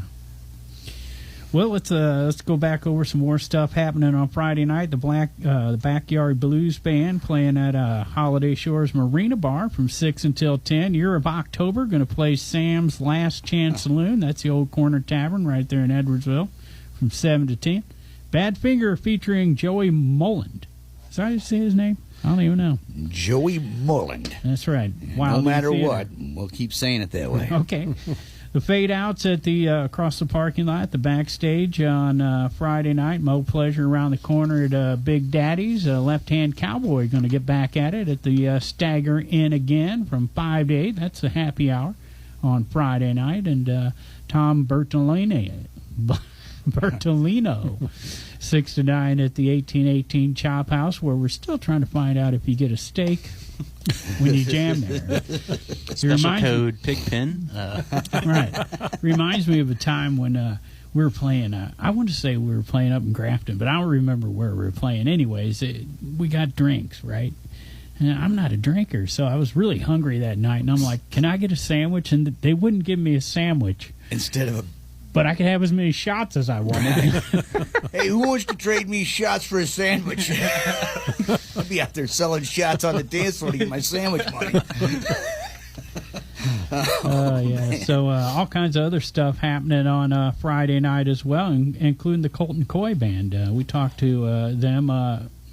Well, let's go back over some more stuff happening on Friday night. The Backyard Blues Band playing at Holiday Shores Marina Bar from 6 until 10. Year of October going to play Sam's Last Chance Saloon. That's the old corner tavern right there in Edwardsville from 7 to 10. Badfinger featuring Joey Mulland. Is that how you say his name? I don't even know. Joey Mulland. That's right. No matter what, we'll keep saying it that way. Okay. The Fade Outs at the across the parking lot, the backstage on Friday night. Mo Pleasure around the corner at Big Daddy's. Left Hand Cowboy going to get back at it at the Stagger Inn again from 5 to 8. That's a happy hour on Friday night. And Tom Bertolino, 6 to 9 at the 1818 Chop House, where we're still trying to find out if you get a steak when you jam there. Special code Pigpen. Right. Reminds me of a time when we were playing, I want to say we were playing up in Grafton, but I don't remember where we were playing. Anyways, we got drinks, right? And I'm not a drinker, so I was really hungry that night, and I'm like, can I get a sandwich? And they wouldn't give me a sandwich. Instead of a... But I could have as many shots as I wanted. Hey, who wants to trade me shots for a sandwich? I'll be out there selling shots on the dance floor to get my sandwich money. Yeah. So all kinds of other stuff happening on Friday night as well, including the Colton Coy Band. We talked to them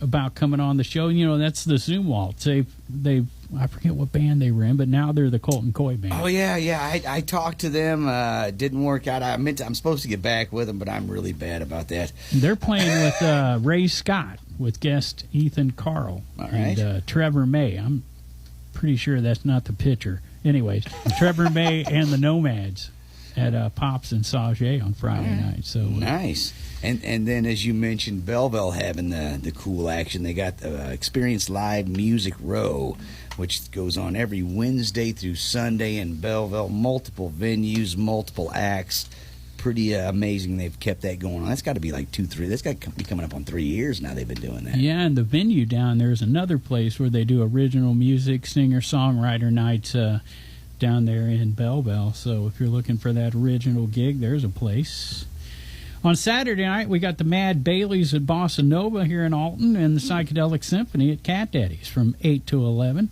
about coming on the show. That's the Zoom Waltz. They've I forget what band they were in, but now they're the Colton Coy Band. Oh yeah. I talked to them. It didn't work out. I'm supposed to get back with them, but I'm really bad about that. They're playing with Ray Scott with guest Ethan Carl and Trevor May. I'm pretty sure that's not the pitcher. Anyways, Trevor May and the Nomads at Pops and Sage on Friday night. So nice. And then, as you mentioned, Belleville having the cool action. They got the Experience Live Music Row, which goes on every Wednesday through Sunday in Belleville. Multiple venues, multiple acts. Pretty amazing they've kept that going on. That's got to be like 2-3. That's got to be coming up on 3 years now they've been doing that. Yeah, and the venue down there is another place where they do original music, singer-songwriter nights down there in Belleville. So if you're looking for that original gig, there's a place. On Saturday night, we got the Mad Baileys at Bossa Nova here in Alton and the Psychedelic Symphony at Cat Daddy's from 8 to 11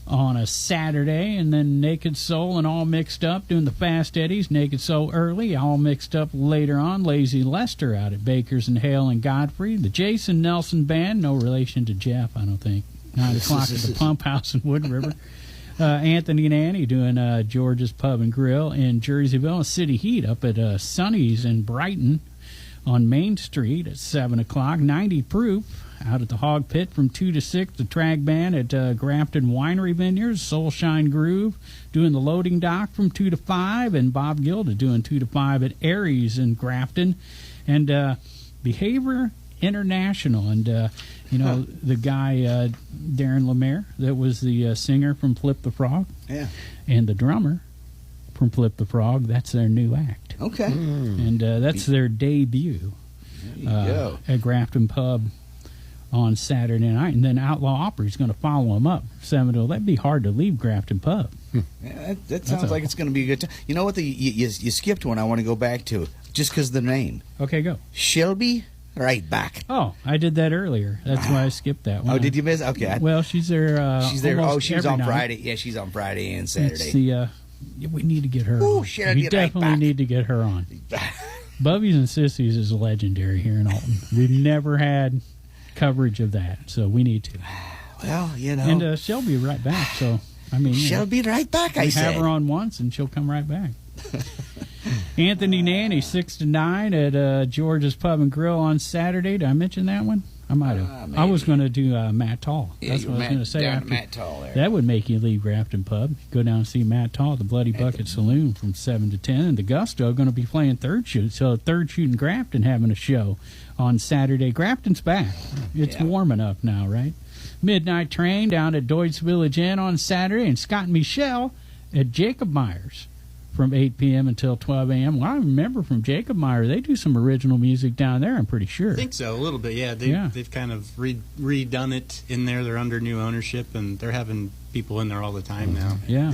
on a Saturday. And then Naked Soul and All Mixed Up doing the Fast Eddies. Naked Soul early, All Mixed Up later on. Lazy Lester out at Bakers and Hale and Godfrey. The Jason Nelson Band, no relation to Jeff, I don't think. 9 o'clock at the Pump House in Wood River. Anthony and Annie doing George's Pub and Grill in Jerseyville. City Heat up at Sonny's in Brighton on Main Street at 7 o'clock. 90 Proof out at the Hog Pit from 2 to 6. The Trag Band at Grafton Winery Vineyards. Soulshine Groove doing the Loading Dock from 2 to 5. And Bob Gilda doing 2 to 5 at Aries in Grafton. And Behavior International. And, the guy, Darren Lemaire, that was the singer from Flip the Frog. Yeah. And the drummer from Flip the Frog, that's their new act. Okay. And that's their debut There you go. at Grafton Pub on Saturday night, and then Outlaw Opry's going to follow them up 7 till. That'd be hard to leave Grafton Pub. Yeah, that sounds like it's going to be a good time. You know what? You skipped one I want to go back to just because of the name. Okay, go. Shelby Right Back. Oh, I did that earlier. That's why I skipped that one. Oh, did you miss? Okay. Well, she's there. She's there. Oh, she was on night. Friday. Yeah, she's on Friday and Saturday. It's the, we need to get her Ooh, on. Shelby We Right definitely Back. need to get her on. Bubbies and Sissies is legendary here in Alton. We've never had coverage of that, so we need to. Well, you know. And she'll be right back, so, I mean, She'll be right back, I we said. have her on once, and she'll come right back. Anthony Nanny, 6 to 9 at George's Pub and Grill on Saturday. Did I mention that one? I might have. I was going to do Matt Tall. Yeah, That's you what I was were going to say. down After. to Matt Tall there. That would make you leave Grafton Pub. Go down and see Matt Tall at the Bloody Bucket Saloon from 7 to 10. And the Gusto going to be playing Third Shoot. So Third Shoot and Grafton having a show on Saturday. Grafton's back. It's warming up now, right? Midnight Train down at Doyd's Village Inn on Saturday. And Scott and Michelle at Jacob Myers from 8 p.m. until 12 a.m. Well, I remember from Jacob Meyer, they do some original music down there, I'm pretty sure. I think so, a little bit, yeah. They've kind of redone it in there. They're under new ownership, and they're having people in there all the time now. Yeah.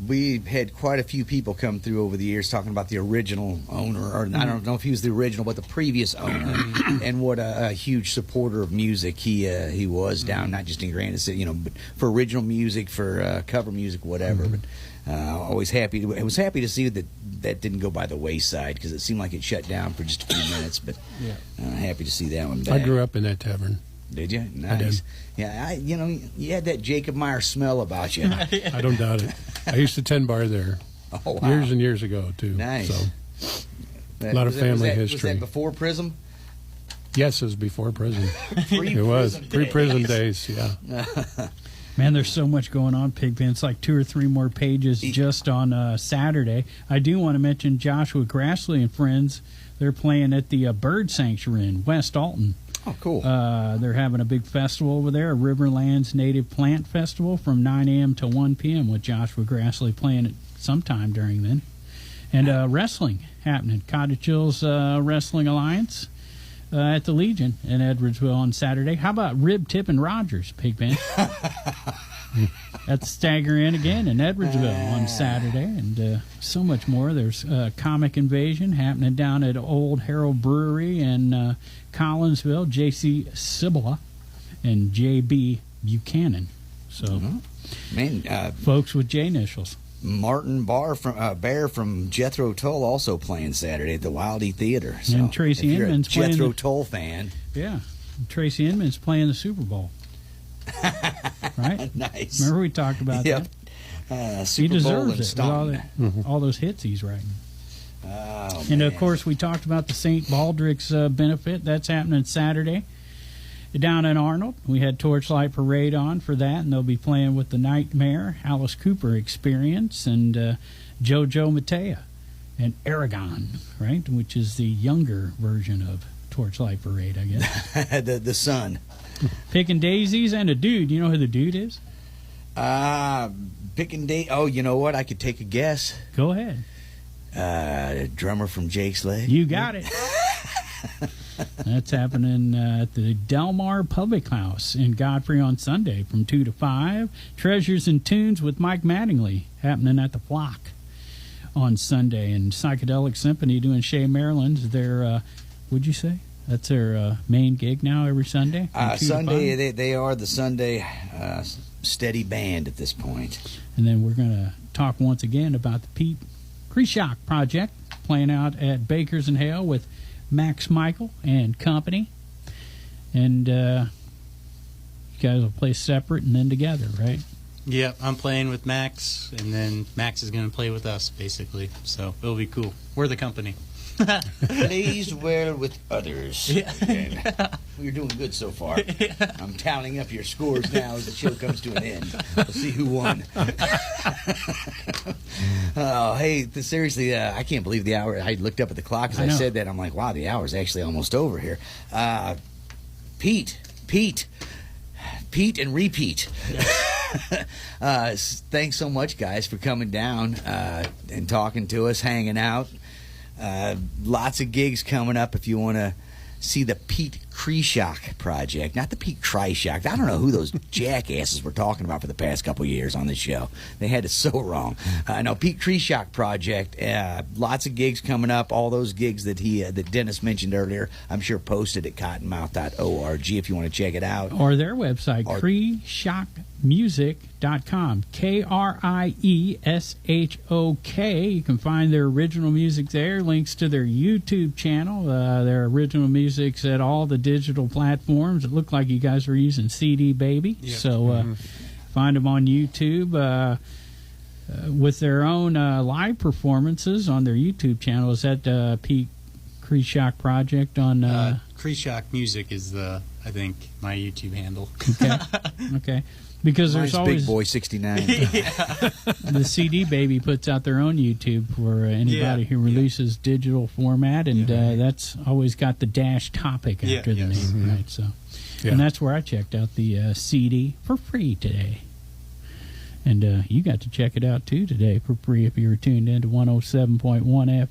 We had quite a few people come through over the years talking about the original owner, or I don't know if he was the original, but the previous owner, and what a huge supporter of music he was down, not just in Granite City, but for original music, for cover music, whatever. But always happy. I was happy to see that didn't go by the wayside, because it seemed like it shut down for just a few minutes. But happy to see that one back. I grew up in that tavern. Did you? Nice. I did. Yeah, you had that Jacob Meyer smell about you. I don't doubt it. I used to tend bar there Oh, wow. years and years ago, too. Nice. So, a lot of family history. Was that before Prism? yes, it was before prison. Pre-prison It was. days. Pre-prison days, yeah. Man, there's so much going on, Pigpen. It's like 2 or 3 more pages just on Saturday. I do want to mention Joshua Grassley and friends. They're playing at the Bird Sanctuary in West Alton. Oh, cool. They're having a big festival over there, a Riverlands Native Plant Festival from 9 a.m. to 1 p.m. with Joshua Grassley playing it sometime during then. And wrestling happening. Cottage Hills Wrestling Alliance at the Legion in Edwardsville on Saturday. How about Rib Tip and Rogers, Pigpen? At the Stagger Inn again in Edwardsville on Saturday. And so much more. There's Comic Invasion happening down at Old Harold Brewery in Collinsville. J.C. Cibola and J.B. Buchanan. So, Man, folks with J initials. Martin Bear from Jethro Tull also playing Saturday at the Wildy Theater. So And Tracy if you're Inman's a playing Jethro the- Tull fan. Yeah. Tracy Inman's playing the Super Bowl. Right? Nice. Remember we talked about Yep. that? Super He Bowl deserves and it with all, Staunton. all those hits he's writing. Oh, And, man. of course, we talked about the St. Baldrick's benefit. That's happening Saturday down in Arnold. We had Torchlight Parade on for that, and they'll be playing with the Nightmare, Alice Cooper Experience, and JoJo Matea and Aragon, right, which is the younger version of Torchlight Parade, I guess. the Sun. Picking Daisies and a Dude. You know who the Dude is? Picking day. Oh, you know what? I could take a guess. Go ahead. Drummer from Jake's Leg. You got it. That's happening at the Delmar Public House in Godfrey on Sunday from 2 to 5. Treasures and Tunes with Mike Mattingly happening at the Flock on Sunday. And Psychedelic Symphony doing Shea Maryland's their, what'd you say? That's their main gig now every Sunday? from 2 to Sunday, 5? they are the Sunday steady band at this point. And then we're going to talk once again about the Pete Krieshok Project playing out at Baker's and Hale with Max Michael and company. And you guys will play separate and then together, right? Yep, I'm playing with Max, and then Max is going to play with us, basically. So it'll be cool. We're the company. Plays well with others. Yeah. You're doing good so far. I'm tallying up your scores now as the show comes to an end. We'll see who won. Oh, hey, seriously, I can't believe the hour. I looked up at the clock as I know. said that. I'm like, wow, the hour's actually almost over here. Pete, and repeat. Thanks so much, guys, for coming down and talking to us, hanging out. Lots of gigs coming up if you want to see the Pete Krieshok project, not the Pete Krieshok. I don't know who those jackasses were talking about for the past couple years on this show. They had it so wrong. No, Pete Krieshok project. Lots of gigs coming up. All those gigs that that Dennis mentioned earlier, I'm sure posted at cottonmouth.org if you want to check it out. Or their website, KrieshokMusic.com. KRIESHOK. You can find their original music there. Links to their YouTube channel. Their original music's at all the digital platforms. It looked like you guys were using CD Baby. Yep. So find them on YouTube. With their own live performances on their YouTube channel. Is that Pete Krieshok Project on... Krieshok Music is I think, my YouTube handle. Okay. Okay. Because Mine's there's always Big Boy 69. the CD Baby puts out their own YouTube for anybody who releases digital format, and that's always got the dash topic after the name, right? So, and that's where I checked out the CD for free today. And you got to check it out too today for free if you were tuned in to 107.1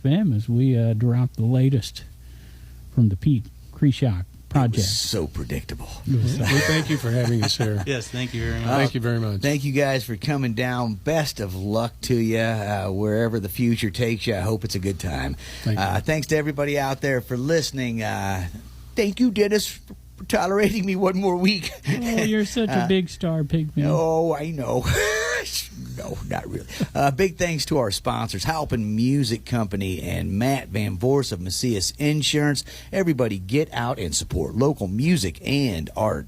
FM as we drop the latest from the Pete Krieshok project. So predictable. We thank you for having us here. Yes, thank you very much. Thank you very much. Thank you guys for coming down. Best of luck to you wherever the future takes you. I hope it's a good time. Thanks to everybody out there for listening. Thank you, Dennis, for tolerating me one more week. Oh, you're such a big star, Pigman. Oh, I know. No, not really. Big thanks to our sponsors, Halpin Music Company and Matt Van Voors of Macias Insurance. Everybody get out and support local music and art.